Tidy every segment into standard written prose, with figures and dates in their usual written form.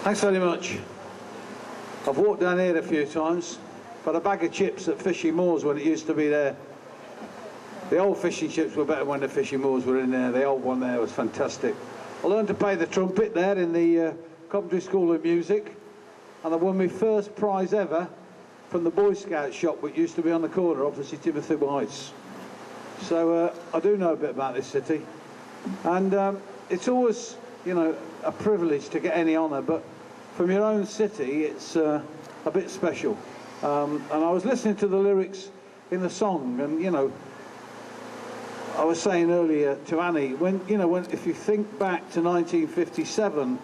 Thanks very much. I've walked down here a few times, got a bag of chips at Fishy Moors when it used to be there. The old fishing chips were better when the Fishy Moors were in there. The old one there was fantastic. I learned to play the trumpet there in the Coventry School of Music, and I won my first prize ever from the Boy Scout shop, which used to be on the corner opposite Timothy White's. So I do know a bit about this city, and it's always, you know, a privilege to get any honour, but from your own city, it's a bit special. And I was listening to the lyrics in the song, and, you know, I was saying earlier to Annie, if you think back to 1957,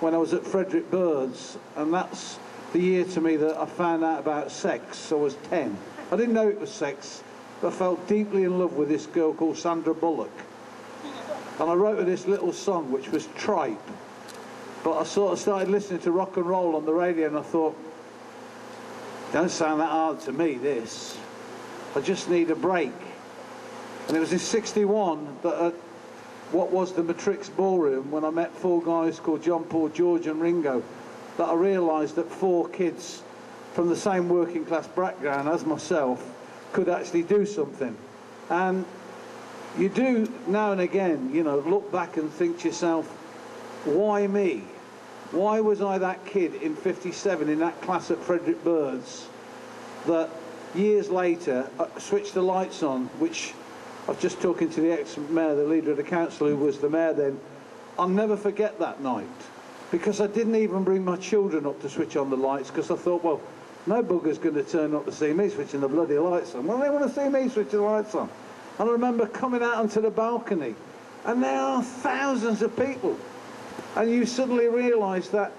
when I was at Frederick Bird's, and that's the year to me that I found out about sex. I was 10. I didn't know it was sex, but I fell deeply in love with this girl called Sandra Bullock. And I wrote her this little song, which was Tripe. But I sort of started listening to rock and roll on the radio, and I thought, don't sound that hard to me, this. I just need a break. And it was in '61 that at what was the Matrix Ballroom, when I met four guys called John, Paul, George and Ringo, that I realised that four kids from the same working class background as myself could actually do something. And you do now and again, you know, look back and think to yourself, why me? Why was I that kid in '57 in that class at Frederick Bird's that years later switched the lights on, which I was just talking to the ex-mayor, the leader of the council, who was the mayor then. I'll never forget that night, because I didn't even bring my children up to switch on the lights, because I thought, well, no bugger's going to turn up to see me switching the bloody lights on. Well, they want to see me switching the lights on. And I remember coming out onto the balcony, and there are thousands of people. And you suddenly realise that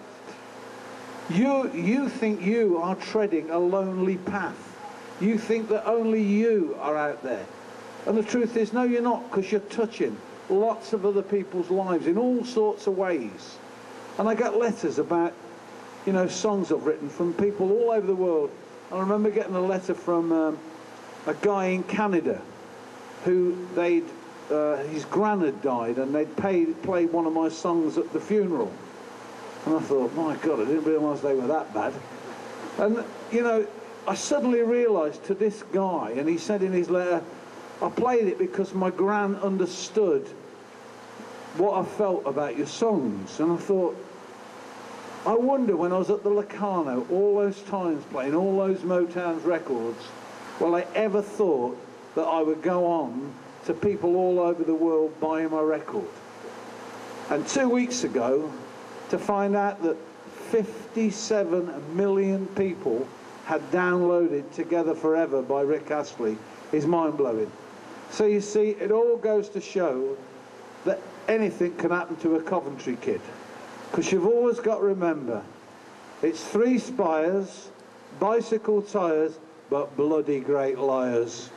you think you are treading a lonely path. You think that only you are out there. And the truth is, no, you're not, because you're touching lots of other people's lives in all sorts of ways. And I get letters about, you know, songs I've written from people all over the world. I remember getting a letter from a guy in Canada who his gran had died, and they'd played one of my songs at the funeral. And I thought, my God, I didn't realise they were that bad. And, you know, I suddenly realised to this guy, and he said in his letter, I played it because my gran understood what I felt about your songs. And I thought, I wonder, when I was at the Locarno all those times playing all those Motown's records, will I ever thought that I would go on to people all over the world buying my record. And 2 weeks ago, to find out that 57 million people had downloaded Together Forever by Rick Astley is mind-blowing. So you see, it all goes to show that anything can happen to a Coventry kid. Because you've always got to remember, it's 3 spires, bicycle tyres, but bloody great liars.